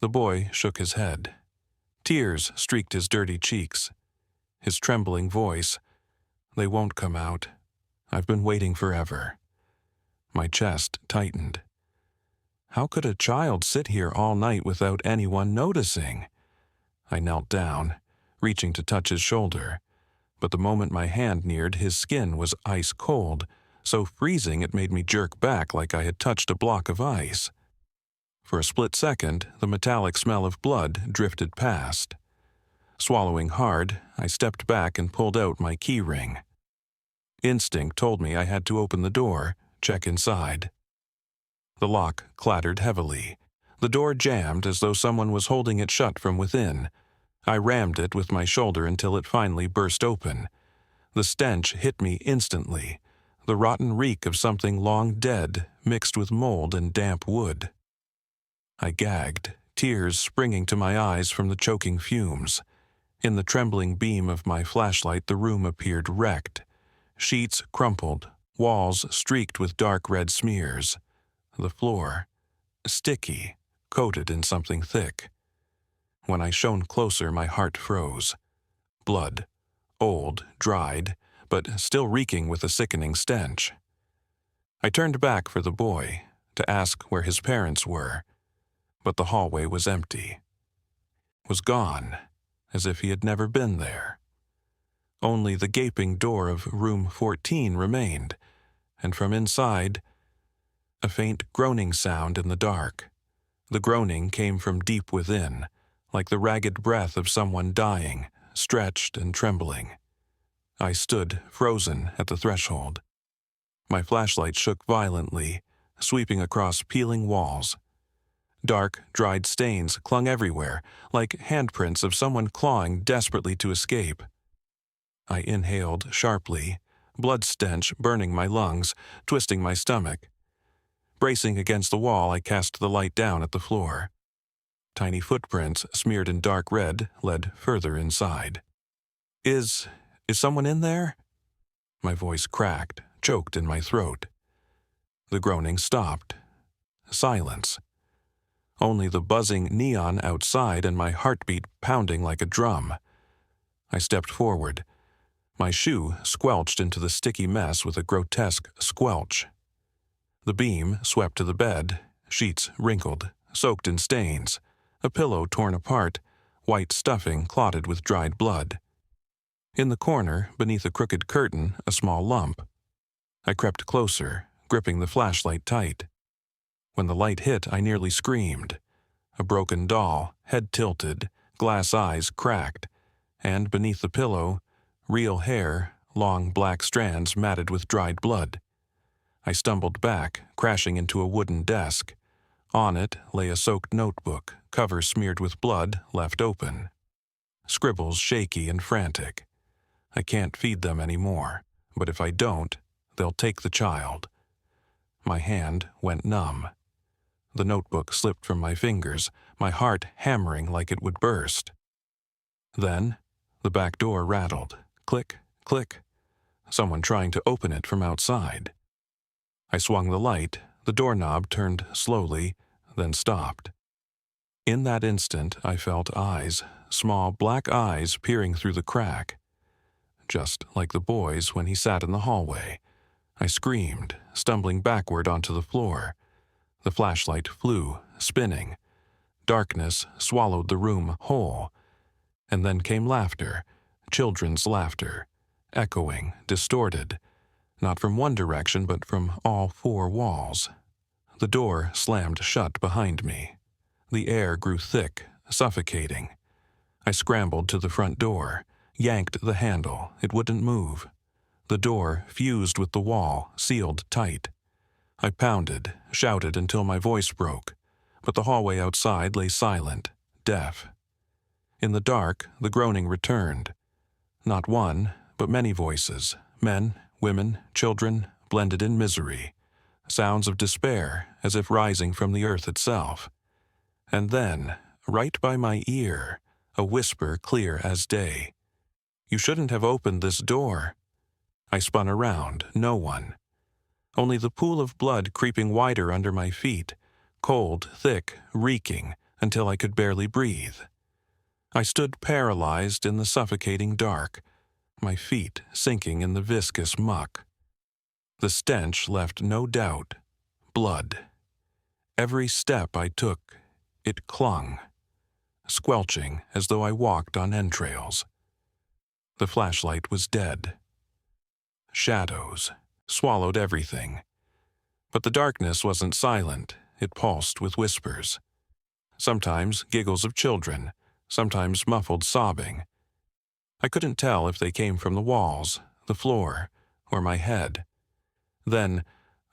The boy shook his head. Tears streaked his dirty cheeks. His trembling voice, "They won't come out. I've been waiting forever." My chest tightened. How could a child sit here all night without anyone noticing? I knelt down, reaching to touch his shoulder, but the moment my hand neared, his skin was ice cold, so freezing it made me jerk back like I had touched a block of ice. For a split second, the metallic smell of blood drifted past. Swallowing hard, I stepped back and pulled out my key ring. Instinct told me I had to open the door, check inside. The lock clattered heavily. The door jammed as though someone was holding it shut from within. I rammed it with my shoulder until it finally burst open. The stench hit me instantly, the rotten reek of something long dead mixed with mold and damp wood. I gagged, tears springing to my eyes from the choking fumes. In the trembling beam of my flashlight, the room appeared wrecked. Sheets crumpled, walls streaked with dark red smears. The floor, sticky, coated in something thick. When I shone closer, my heart froze. Blood, old, dried, but still reeking with a sickening stench. I turned back for the boy, to ask where his parents were, but the hallway was empty. Was gone, as if he had never been there. Only the gaping door of room 14 remained, and from inside, a faint groaning sound in the dark. The groaning came from deep within, like the ragged breath of someone dying, stretched and trembling. I stood frozen at the threshold. My flashlight shook violently, sweeping across peeling walls. Dark, dried stains clung everywhere, like handprints of someone clawing desperately to escape. I inhaled sharply, blood stench burning my lungs, twisting my stomach. Bracing against the wall, I cast the light down at the floor. Tiny footprints, smeared in dark red, led further inside. Is someone in there?" My voice cracked, choked in my throat. The groaning stopped. Silence. Only the buzzing neon outside and my heartbeat pounding like a drum. I stepped forward. My shoe squelched into the sticky mess with a grotesque squelch. The beam swept to the bed, sheets wrinkled, soaked in stains, a pillow torn apart, white stuffing clotted with dried blood. In the corner, beneath a crooked curtain, a small lump. I crept closer, gripping the flashlight tight. When the light hit, I nearly screamed. A broken doll, head tilted, glass eyes cracked, and beneath the pillow, real hair, long black strands matted with dried blood. I stumbled back, crashing into a wooden desk. On it lay a soaked notebook, cover smeared with blood, left open. Scribbles shaky and frantic. I can't feed them anymore, but if I don't, they'll take the child. My hand went numb. The notebook slipped from my fingers, my heart hammering like it would burst. Then, the back door rattled. Click, click. Someone trying to open it from outside. I swung the light, the doorknob turned slowly, then stopped. In that instant, I felt eyes, small black eyes peering through the crack. just like the boys when he sat in the hallway. I screamed, stumbling backward onto the floor. The flashlight flew, spinning. Darkness swallowed the room whole. And then came laughter, children's laughter, echoing, distorted, not from one direction but from all four walls. The door slammed shut behind me. The air grew thick, suffocating. I scrambled to the front door, yanked the handle. It wouldn't move. The door fused with the wall, sealed tight. I pounded, shouted until my voice broke, but the hallway outside lay silent, deaf. In the dark, the groaning returned. Not one, but many voices, men, women, children, blended in misery. Sounds of despair, as if rising from the earth itself. And then, right by my ear, a whisper clear as day. "You shouldn't have opened this door." I spun around, no one. Only the pool of blood creeping wider under my feet, cold, thick, reeking, until I could barely breathe. I stood paralyzed in the suffocating dark, my feet sinking in the viscous muck. The stench left no doubt. Blood. Every step I took, it clung, squelching as though I walked on entrails. The flashlight was dead. Shadows swallowed everything. But the darkness wasn't silent. It pulsed with whispers. Sometimes giggles of children, sometimes muffled sobbing. I couldn't tell if they came from the walls, the floor, or my head. Then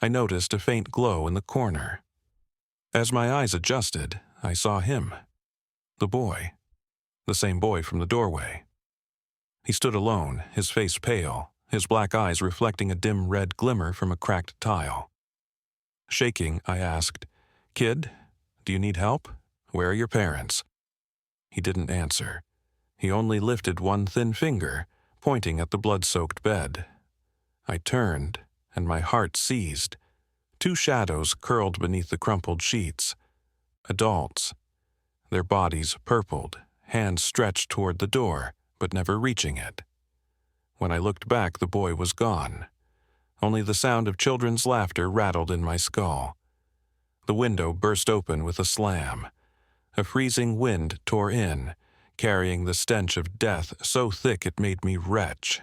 I noticed a faint glow in the corner. As my eyes adjusted, I saw him. The boy. The same boy from the doorway. He stood alone, his face pale, his black eyes reflecting a dim red glimmer from a cracked tile. Shaking, I asked, "Kid, do you need help? Where are your parents?" He didn't answer. He only lifted one thin finger, pointing at the blood-soaked bed. I turned, and my heart seized. Two shadows curled beneath the crumpled sheets. Adults. Their bodies purpled, hands stretched toward the door, but never reaching it. When I looked back, the boy was gone. Only the sound of children's laughter rattled in my skull. The window burst open with a slam. A freezing wind tore in, carrying the stench of death so thick it made me retch.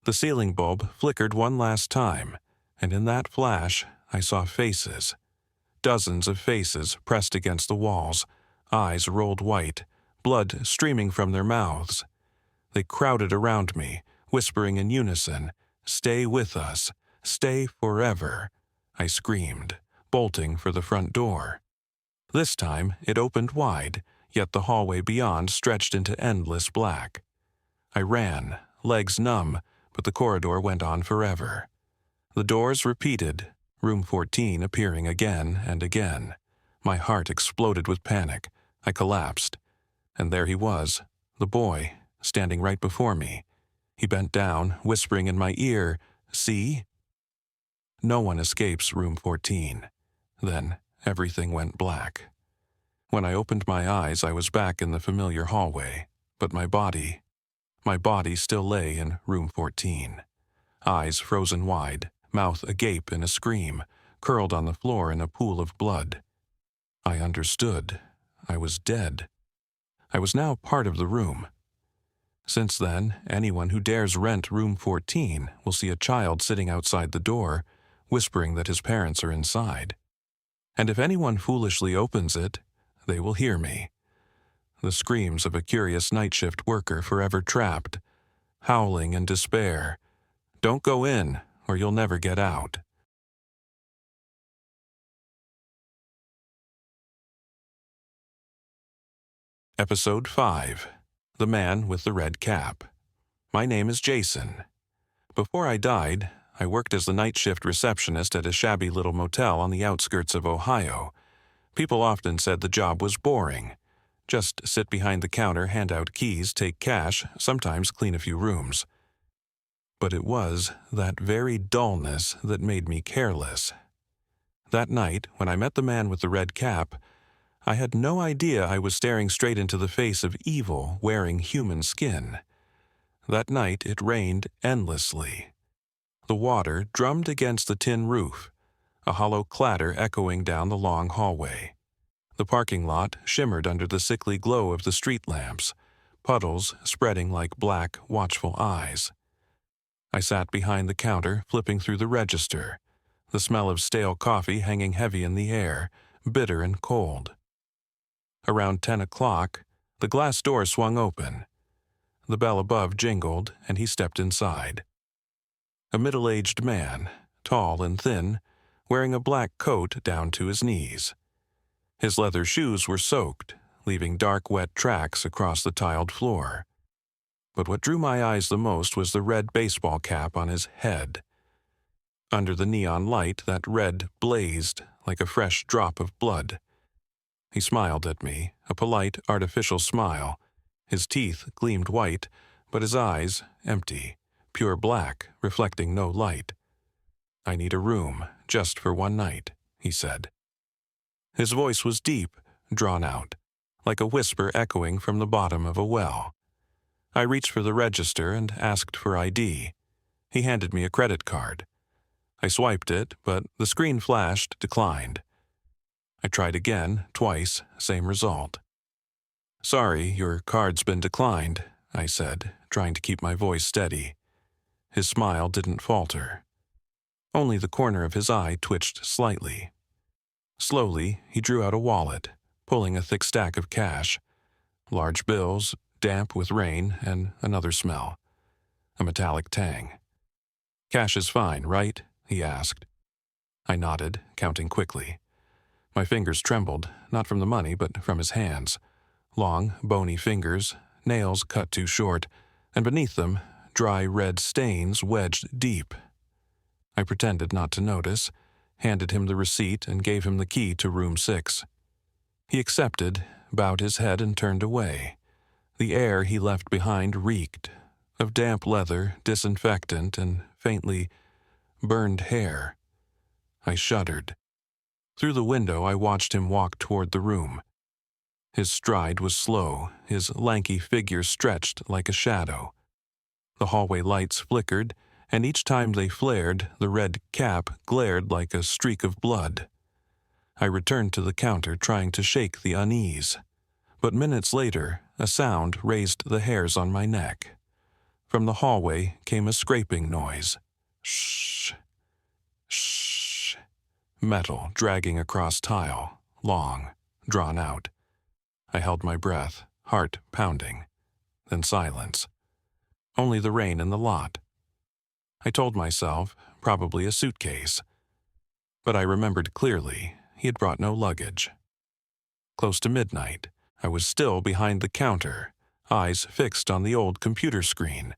The ceiling bulb flickered one last time, and in that flash I saw faces. Dozens of faces pressed against the walls, eyes rolled white, blood streaming from their mouths. They crowded around me, whispering in unison, "Stay with us, stay forever," I screamed, bolting for the front door. This time it opened wide, yet the hallway beyond stretched into endless black. I ran, legs numb, but the corridor went on forever. The doors repeated, room 14 appearing again and again. My heart exploded with panic. I collapsed. And there he was, the boy, standing right before me. He bent down, whispering in my ear, "See?" No one escapes room 14. Then everything went black. When I opened my eyes, I was back in the familiar hallway, but my body still lay in room 14. Eyes frozen wide, mouth agape in a scream, curled on the floor in a pool of blood. I understood. I was dead. I was now part of the room. Since then, anyone who dares rent room 14 will see a child sitting outside the door, whispering that his parents are inside. And if anyone foolishly opens it, they will hear me. The screams of a curious night shift worker forever trapped, howling in despair. Don't go in, or you'll never get out. Episode 5. The Man with the Red Cap. My name is Jason. Before I died, I worked as the night shift receptionist at a shabby little motel on the outskirts of Ohio. People often said the job was boring. Just sit behind the counter, hand out keys, take cash, sometimes clean a few rooms. But it was that very dullness that made me careless. That night, when I met the man with the red cap, I had no idea I was staring straight into the face of evil wearing human skin. That night it rained endlessly. The water drummed against the tin roof, a hollow clatter echoing down the long hallway. The parking lot shimmered under the sickly glow of the street lamps, puddles spreading like black, watchful eyes. I sat behind the counter, flipping through the register, the smell of stale coffee hanging heavy in the air, bitter and cold. Around 10 o'clock, the glass door swung open. The bell above jingled, and he stepped inside. A middle-aged man, tall and thin, wearing a black coat down to his knees. His leather shoes were soaked, leaving dark, wet tracks across the tiled floor. But what drew my eyes the most was the red baseball cap on his head. Under the neon light, that red blazed like a fresh drop of blood. He smiled at me, a polite, artificial smile. His teeth gleamed white, but his eyes empty, pure black, reflecting no light. "I need a room, just for one night," he said. His voice was deep, drawn out, like a whisper echoing from the bottom of a well. I reached for the register and asked for ID. He handed me a credit card. I swiped it, but the screen flashed declined. I tried again, twice, same result. "Sorry, your card's been declined," I said, trying to keep my voice steady. His smile didn't falter. Only the corner of his eye twitched slightly. Slowly, he drew out a wallet, pulling a thick stack of cash. Large bills, damp with rain, and another smell. A metallic tang. "Cash is fine, right?" he asked. I nodded, counting quickly. My fingers trembled, not from the money, but from his hands. Long, bony fingers, nails cut too short, and beneath them, dry red stains wedged deep. I pretended not to notice, handed him the receipt, and gave him the key to room 6. He accepted, bowed his head, and turned away. The air he left behind reeked of damp leather, disinfectant, and faintly burned hair. I shuddered. Through the window, I watched him walk toward the room. His stride was slow, his lanky figure stretched like a shadow. The hallway lights flickered, and each time they flared, the red cap glared like a streak of blood. I returned to the counter, trying to shake the unease. But minutes later, a sound raised the hairs on my neck. From the hallway came a scraping noise. Shh. Shh. Metal dragging across tile, long, drawn out. I held my breath, heart pounding. Then silence. Only the rain in the lot. I told myself, probably a suitcase. But I remembered clearly, he had brought no luggage. Close to midnight, I was still behind the counter, eyes fixed on the old computer screen,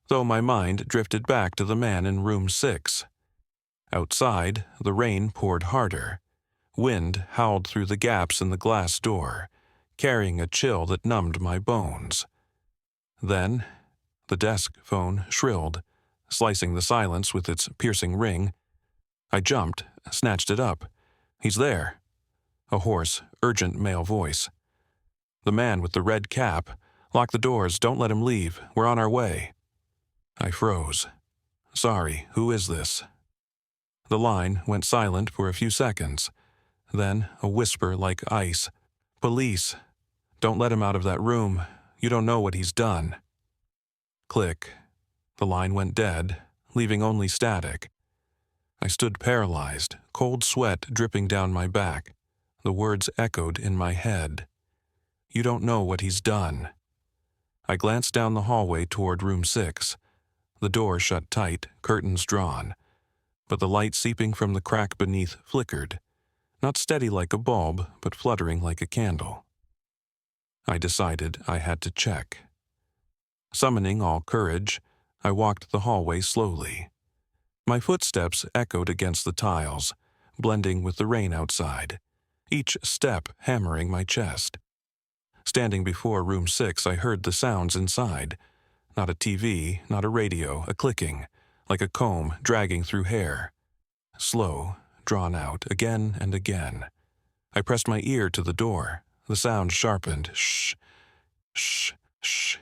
though my mind drifted back to the man in room 6. Outside, the rain poured harder. Wind howled through the gaps in the glass door, carrying a chill that numbed my bones. Then, the desk phone shrilled, slicing the silence with its piercing ring. I jumped, snatched it up. "He's there." A hoarse, urgent male voice. "The man with the red cap. Lock the doors, don't let him leave. We're on our way." I froze. "Sorry, who is this?" The line went silent for a few seconds. Then a whisper like ice. "Police. Don't let him out of that room. You don't know what he's done." Click. The line went dead, leaving only static. I stood paralyzed, cold sweat dripping down my back. The words echoed in my head. "You don't know what he's done." I glanced down the hallway toward room 6. The door shut tight, curtains drawn. But the light seeping from the crack beneath flickered, not steady like a bulb, but fluttering like a candle. I decided I had to check. Summoning all courage, I walked the hallway slowly. My footsteps echoed against the tiles, blending with the rain outside, each step hammering my chest. Standing before room 6, I heard the sounds inside. Not a TV, not a radio, a clicking, like a comb dragging through hair. Slow, drawn out, again and again. I pressed my ear to the door. The sound sharpened. Shh, shh, shh.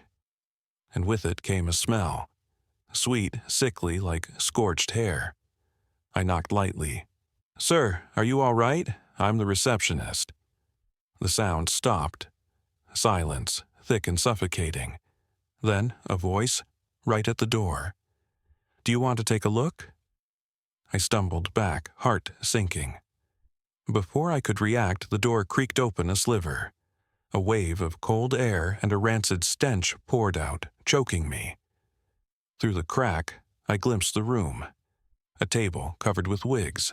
and with it came a smell, sweet, sickly, like scorched hair. I knocked lightly. "Sir, are you all right? I'm the receptionist." The sound stopped. Silence, thick and suffocating. Then a voice, right at the door. "Do you want to take a look?" I stumbled back, heart sinking. Before I could react, the door creaked open a sliver. A wave of cold air and a rancid stench poured out, choking me. Through the crack, I glimpsed the room. A table covered with wigs,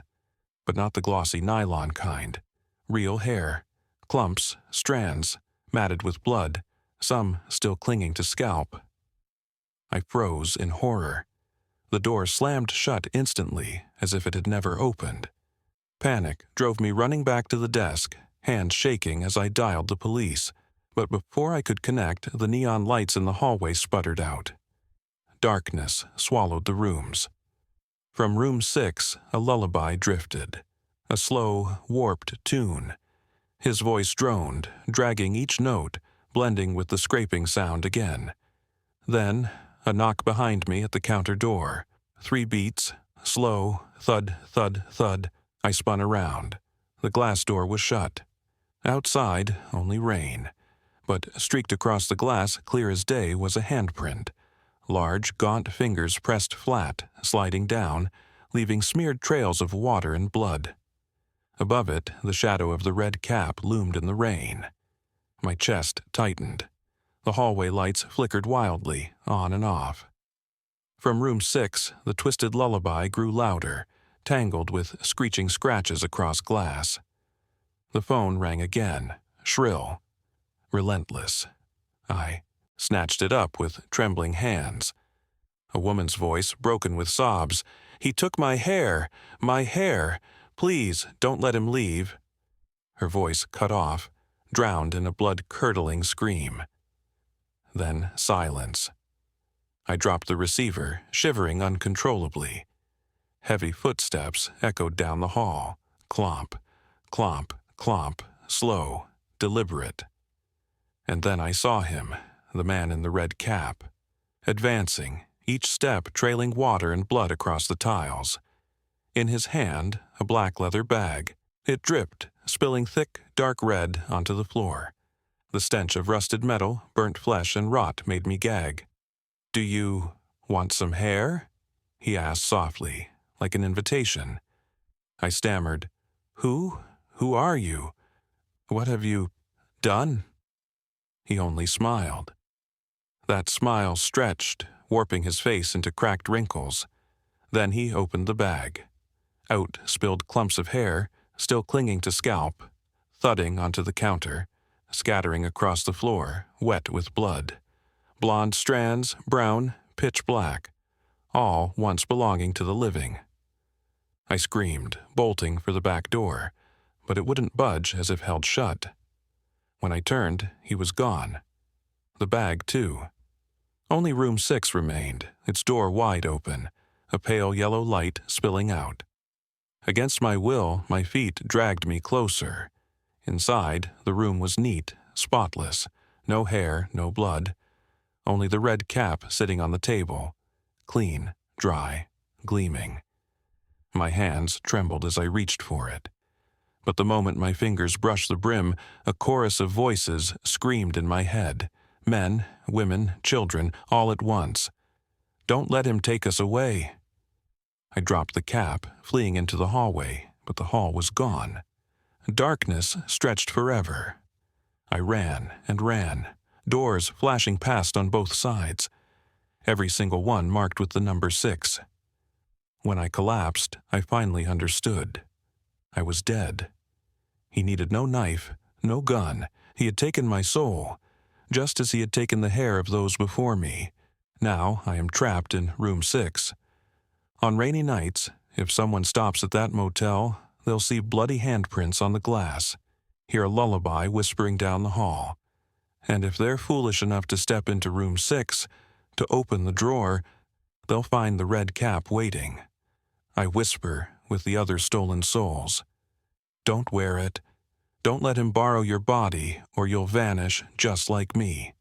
but not the glossy nylon kind. Real hair, clumps, strands, matted with blood, some still clinging to scalp. I froze in horror. The door slammed shut instantly, as if it had never opened. Panic drove me running back to the desk, hands shaking as I dialed the police. But before I could connect, the neon lights in the hallway sputtered out. Darkness swallowed the rooms. From room 6, a lullaby drifted. A slow, warped tune. His voice droned, dragging each note, blending with the scraping sound again. Then, a knock behind me at the counter door. 3 beats, slow, thud, thud, thud. I spun around. The glass door was shut. Outside, only rain. But streaked across the glass, clear as day, was a handprint. Large, gaunt fingers pressed flat, sliding down, leaving smeared trails of water and blood. Above it, the shadow of the red cap loomed in the rain. My chest tightened. The hallway lights flickered wildly, on and off. From room 6, the twisted lullaby grew louder, tangled with screeching scratches across glass. The phone rang again, shrill, relentless. I snatched it up with trembling hands. A woman's voice, broken with sobs. "He took my hair! My hair! Please, don't let him leave." Her voice cut off, drowned in a blood-curdling scream. Then silence. I dropped the receiver, shivering uncontrollably. Heavy footsteps echoed down the hall. Clomp, clomp, clomp, slow, deliberate. And then I saw him, the man in the red cap, advancing, each step trailing water and blood across the tiles. In his hand, a black leather bag. It dripped, spilling thick, dark red onto the floor. The stench of rusted metal, burnt flesh, and rot made me gag. "Do you want some hair?" he asked softly, like an invitation. I stammered, Who are you? What have you done?" He only smiled. That smile stretched, warping his face into cracked wrinkles. Then he opened the bag. Out spilled clumps of hair, still clinging to scalp, thudding onto the counter, scattering across the floor, wet with blood. Blonde strands, brown, pitch black, all once belonging to the living. I screamed, bolting for the back door, but it wouldn't budge as if held shut. When I turned, he was gone. The bag, too. Only room 6 remained, its door wide open, a pale yellow light spilling out. Against my will, my feet dragged me closer. Inside, the room was neat, spotless, no hair, no blood, only the red cap sitting on the table, clean, dry, gleaming. My hands trembled as I reached for it. But the moment my fingers brushed the brim, a chorus of voices screamed in my head. Men, women, children, all at once. "Don't let him take us away." I dropped the cap, fleeing into the hallway, but the hall was gone. Darkness stretched forever. I ran and ran, doors flashing past on both sides, every single one marked with the number 6. When I collapsed, I finally understood. I was dead. He needed no knife, no gun. He had taken my soul, just as he had taken the hair of those before me. Now I am trapped in room 6. On rainy nights, if someone stops at that motel, they'll see bloody handprints on the glass, hear a lullaby whispering down the hall. And if they're foolish enough to step into room 6, to open the drawer, they'll find the red cap waiting. I whisper with the other stolen souls. Don't wear it. Don't let him borrow your body, or you'll vanish just like me.